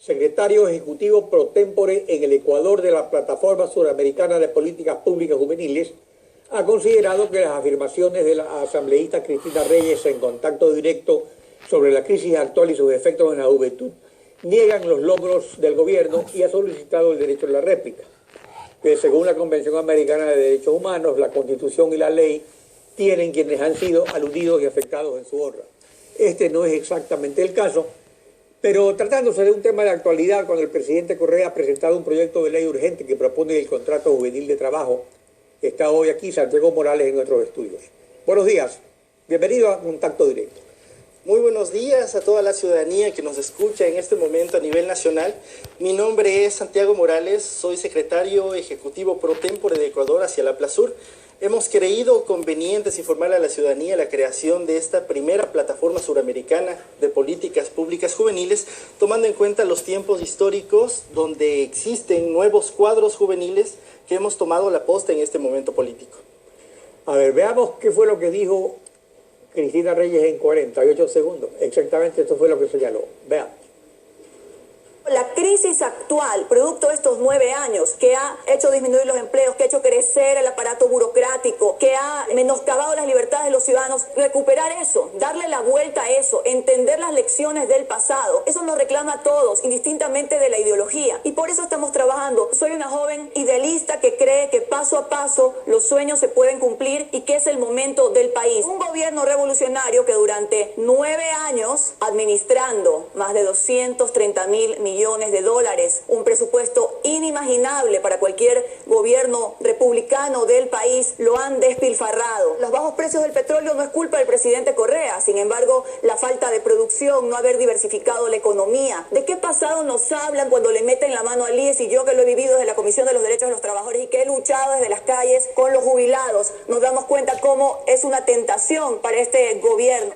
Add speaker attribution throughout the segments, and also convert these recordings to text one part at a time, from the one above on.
Speaker 1: secretario ejecutivo pro tempore en el Ecuador de la Plataforma Suramericana de Políticas Públicas Juveniles, ha considerado que las afirmaciones de la asambleísta Cristina Reyes en Contacto Directo sobre la crisis actual y sus efectos en la juventud niegan los logros del gobierno y ha solicitado el derecho a la réplica. Que según la Convención Americana de Derechos Humanos, la Constitución y la ley tienen quienes han sido aludidos y afectados en su honra. Este no es exactamente el caso, pero tratándose de un tema de actualidad, cuando el presidente Correa ha presentado un proyecto de ley urgente que propone el contrato juvenil de trabajo, está hoy aquí Santiago Morales en nuestros estudios. Buenos días, bienvenido a Contacto Directo.
Speaker 2: Muy buenos días a toda la ciudadanía que nos escucha en este momento a nivel nacional. Mi nombre es Santiago Morales, soy secretario ejecutivo pro tempore de Ecuador hacia la PLASUR. Hemos creído conveniente informar a la ciudadanía la creación de esta primera plataforma suramericana de políticas públicas juveniles, tomando en cuenta los tiempos históricos donde existen nuevos cuadros juveniles que hemos tomado la posta en este momento político.
Speaker 1: A ver, veamos qué fue lo que dijo Cristina Reyes en 48 segundos. Exactamente esto fue lo que señaló. Veamos.
Speaker 3: La crisis actual, producto de estos 9 años, que ha hecho disminuir los empleos, que ha hecho crecer el aparato burocrático, que ha menoscabado las libertades de los ciudadanos, recuperar eso, darle la vuelta a eso, entender las lecciones del pasado, eso nos reclama a todos, indistintamente de la ideología. Y por eso estamos trabajando. Soy una joven idealista que cree que paso a paso los sueños se pueden cumplir y que es el momento del país. Un gobierno revolucionario que durante 9 años, administrando más de 230.000 millones de dólares, un presupuesto inimaginable para cualquier gobierno republicano del país, lo han despilfarrado. Los bajos precios del petróleo no es culpa del presidente Correa, sin embargo, la falta de producción, no haber diversificado la economía. ¿De qué pasado nos hablan cuando le meten la mano al IES? Y yo, que lo he vivido desde la Comisión de los Derechos de los Trabajadores y que he luchado desde las calles con los jubilados, nos damos cuenta cómo es una tentación para este gobierno.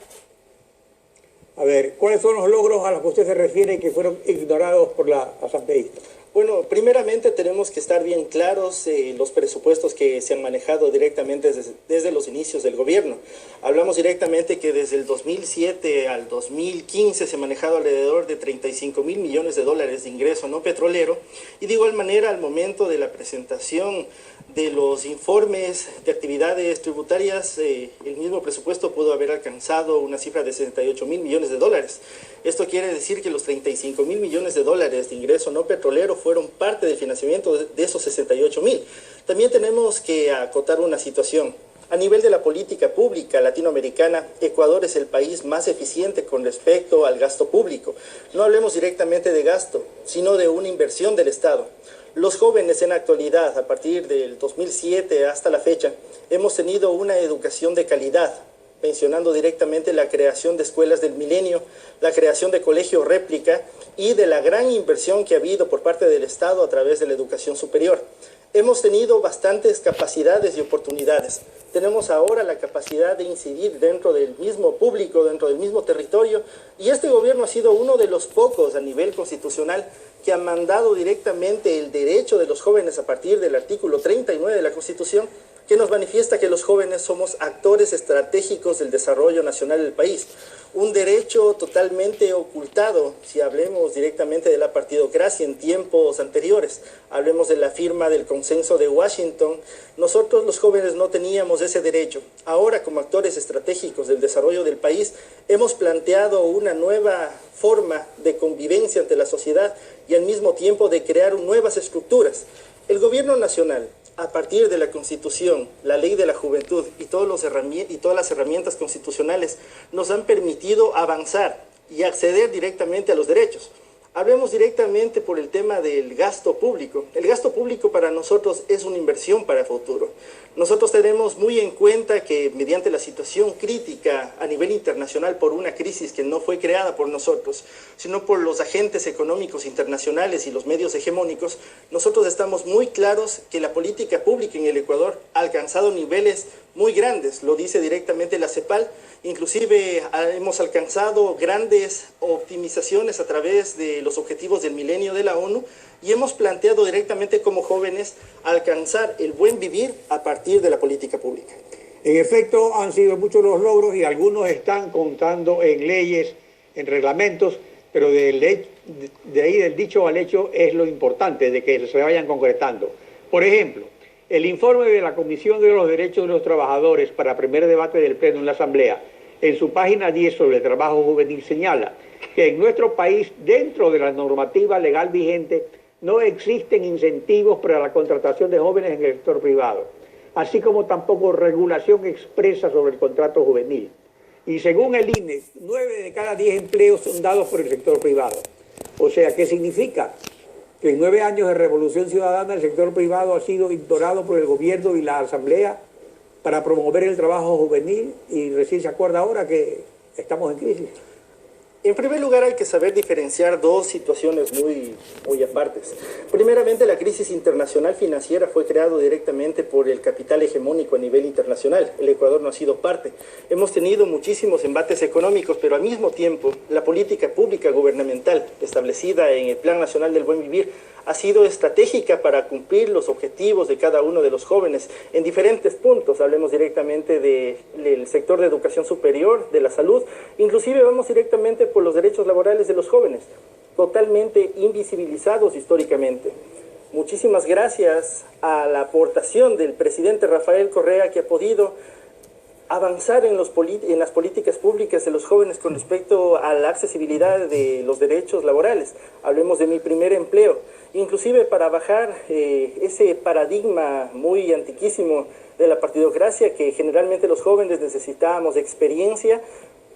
Speaker 1: A ver, ¿cuáles son los logros a los que usted se refiere que fueron ignorados por la asambleísta?
Speaker 2: Bueno, primeramente tenemos que estar bien claros los presupuestos que se han manejado directamente desde los inicios del gobierno. Hablamos directamente que desde el 2007 al 2015 se ha manejado alrededor de 35.000 millones de dólares de ingreso no petrolero, y de igual manera al momento de la presentación de los informes de actividades tributarias, el mismo presupuesto pudo haber alcanzado una cifra de 68.000 millones de dólares. Esto quiere decir que los 35.000 millones de dólares de ingreso no petrolero fueron parte del financiamiento de esos 68.000. También tenemos que acotar una situación. A nivel de la política pública latinoamericana, Ecuador es el país más eficiente con respecto al gasto público. No hablemos directamente de gasto, sino de una inversión del Estado. Los jóvenes en la actualidad, a partir del 2007 hasta la fecha, hemos tenido una educación de calidad, mencionando directamente la creación de escuelas del milenio, la creación de colegios réplica y de la gran inversión que ha habido por parte del Estado a través de la educación superior. Hemos tenido bastantes capacidades y oportunidades. Tenemos ahora la capacidad de incidir dentro del mismo público, dentro del mismo territorio, y este gobierno ha sido uno de los pocos a nivel constitucional que ha mandado directamente el derecho de los jóvenes a partir del artículo 39 de la Constitución, que nos manifiesta que los jóvenes somos actores estratégicos del desarrollo nacional del país. Un derecho totalmente ocultado, si hablemos directamente de la partidocracia en tiempos anteriores. Hablemos de la firma del Consenso de Washington. Nosotros los jóvenes no teníamos ese derecho. Ahora, como actores estratégicos del desarrollo del país, hemos planteado una nueva forma de convivencia ante la sociedad y al mismo tiempo de crear nuevas estructuras. El gobierno nacional, a partir de la Constitución, la Ley de la Juventud y todas las herramientas constitucionales nos han permitido avanzar y acceder directamente a los derechos. Hablemos directamente por el tema del gasto público. El gasto público para nosotros es una inversión para el futuro. Nosotros tenemos muy en cuenta que mediante la situación crítica a nivel internacional por una crisis que no fue creada por nosotros, sino por los agentes económicos internacionales y los medios hegemónicos, nosotros estamos muy claros que la política pública en el Ecuador ha alcanzado niveles muy grandes, lo dice directamente la CEPAL. Inclusive hemos alcanzado grandes optimizaciones a través de los objetivos del milenio de la ONU y hemos planteado directamente como jóvenes alcanzar el buen vivir a partir de la política pública.
Speaker 1: En efecto, han sido muchos los logros y algunos están contando en leyes, en reglamentos, pero de ahí del dicho al hecho es lo importante, de que se vayan concretando. Por ejemplo, el informe de la Comisión de los Derechos de los Trabajadores para primer debate del Pleno en la Asamblea, en su página 10 sobre el trabajo juvenil señala que en nuestro país, dentro de la normativa legal vigente, no existen incentivos para la contratación de jóvenes en el sector privado, así como tampoco regulación expresa sobre el contrato juvenil. Y según el INE, 9 de cada 10 empleos son dados por el sector privado. O sea, ¿qué significa? Que en 9 años de revolución ciudadana el sector privado ha sido ignorado por el gobierno y la Asamblea para promover el trabajo juvenil, y recién se acuerda ahora que estamos en crisis.
Speaker 2: En primer lugar, hay que saber diferenciar dos situaciones muy apartes. Primeramente, la crisis internacional financiera fue creada directamente por el capital hegemónico a nivel internacional. El Ecuador no ha sido parte. Hemos tenido muchísimos embates económicos, pero al mismo tiempo, la política pública gubernamental establecida en el Plan Nacional del Buen Vivir ha sido estratégica para cumplir los objetivos de cada uno de los jóvenes en diferentes puntos. Hablemos directamente del sector de educación superior, de la salud, inclusive vamos directamente por los derechos laborales de los jóvenes, totalmente invisibilizados históricamente. Muchísimas gracias a la aportación del presidente Rafael Correa, que ha podido avanzar en las políticas públicas de los jóvenes con respecto a la accesibilidad de los derechos laborales. Hablemos de mi primer empleo, inclusive para bajar ese paradigma muy antiquísimo de la partidocracia, que generalmente los jóvenes necesitábamos de experiencia,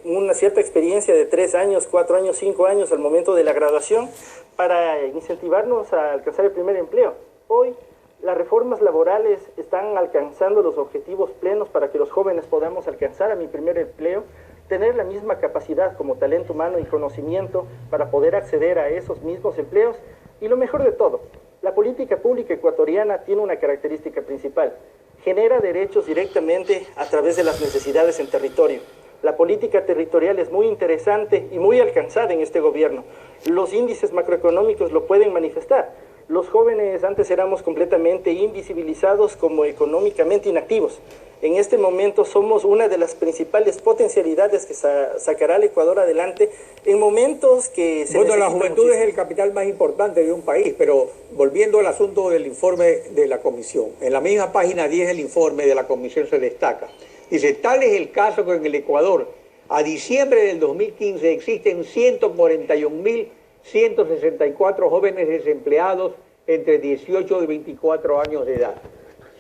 Speaker 2: una cierta experiencia de 3 años, 4 años, 5 años al momento de la graduación, para incentivarnos a alcanzar el primer empleo. Hoy las reformas laborales están alcanzando los objetivos plenos para que los jóvenes podamos alcanzar a mi primer empleo, tener la misma capacidad como talento humano y conocimiento para poder acceder a esos mismos empleos. Y lo mejor de todo, la política pública ecuatoriana tiene una característica principal: genera derechos directamente a través de las necesidades en territorio. La política territorial es muy interesante y muy alcanzada en este gobierno. Los índices macroeconómicos lo pueden manifestar. Los jóvenes antes éramos completamente invisibilizados como económicamente inactivos. En este momento somos una de las principales potencialidades que sacará al Ecuador adelante en momentos que se
Speaker 1: Bueno, la juventud es el capital más importante de un país, pero volviendo al asunto del informe de la comisión, en la misma página 10 del informe de la comisión se destaca. Dice, tal es el caso que en el Ecuador, a diciembre del 2015, existen 141.164 jóvenes desempleados entre 18 y 24 años de edad.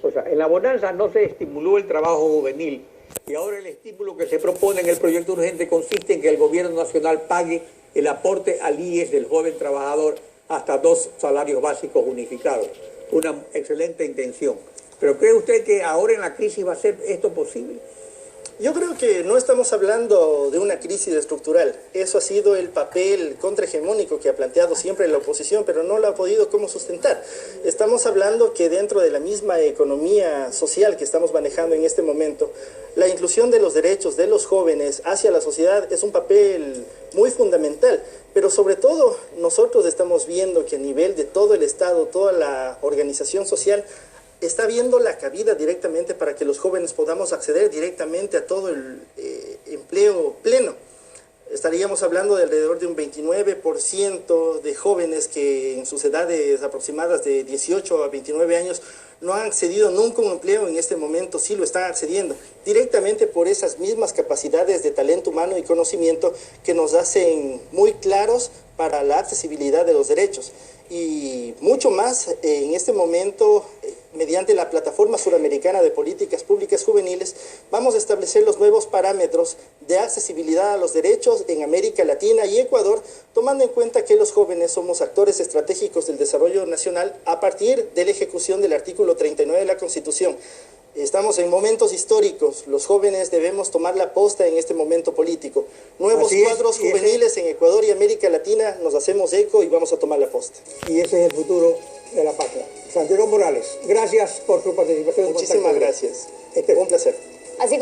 Speaker 1: O sea, en la bonanza no se estimuló el trabajo juvenil, y ahora el estímulo que se propone en el proyecto urgente consiste en que el gobierno nacional pague el aporte al IES del joven trabajador hasta 2 salarios básicos unificados. Una excelente intención. ¿Pero cree usted que ahora en la crisis va a ser esto posible?
Speaker 2: Yo creo que no estamos hablando de una crisis estructural. Eso ha sido el papel contrahegemónico que ha planteado siempre la oposición, pero no lo ha podido cómo sustentar. Estamos hablando que dentro de la misma economía social que estamos manejando en este momento, la inclusión de los derechos de los jóvenes hacia la sociedad es un papel muy fundamental. Pero sobre todo nosotros estamos viendo que a nivel de todo el Estado, toda la organización social, está viendo la cabida directamente para que los jóvenes podamos acceder directamente a todo el empleo pleno. Estaríamos hablando de alrededor de un 29% de jóvenes que en sus edades aproximadas de 18 a 29 años no han accedido nunca a un empleo. En este momento sí lo están accediendo, directamente por esas mismas capacidades de talento humano y conocimiento que nos hacen muy claros para la accesibilidad de los derechos. Y mucho más en este momento, mediante la Plataforma Suramericana de Políticas Públicas Juveniles, vamos a establecer los nuevos parámetros de accesibilidad a los derechos en América Latina y Ecuador, tomando en cuenta que los jóvenes somos actores estratégicos del desarrollo nacional a partir de la ejecución del artículo 39 de la Constitución. Estamos en momentos históricos, los jóvenes debemos tomar la posta en este momento político. Nuevos cuadros juveniles en Ecuador y América Latina, nos hacemos eco y vamos a tomar la posta.
Speaker 1: Y ese es el futuro de la patria. Santiago Morales, gracias por su participación.
Speaker 2: Muchísimas gracias. Un placer.
Speaker 4: Así